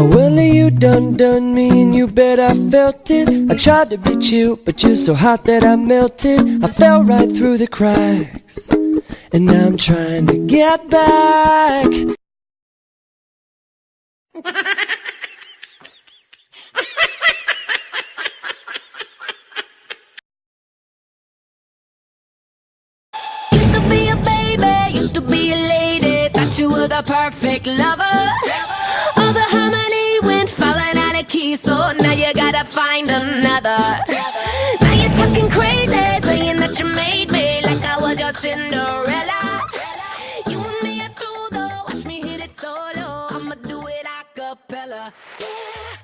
Oh, well, you done me, and you bet I felt it. I tried to be chill, but you're so hot that I melted. I fell right through the cracks, and now I'm trying to get back. Used to be a baby, used to be a lady. Thought you were the perfect lover. All the harmony went falling out of key, so now you gotta find another. Now you're talking crazy, saying that you made me like I was your Cinderella. You and me are through though, watch me hit it solo. I'ma do it a cappella. Yeah.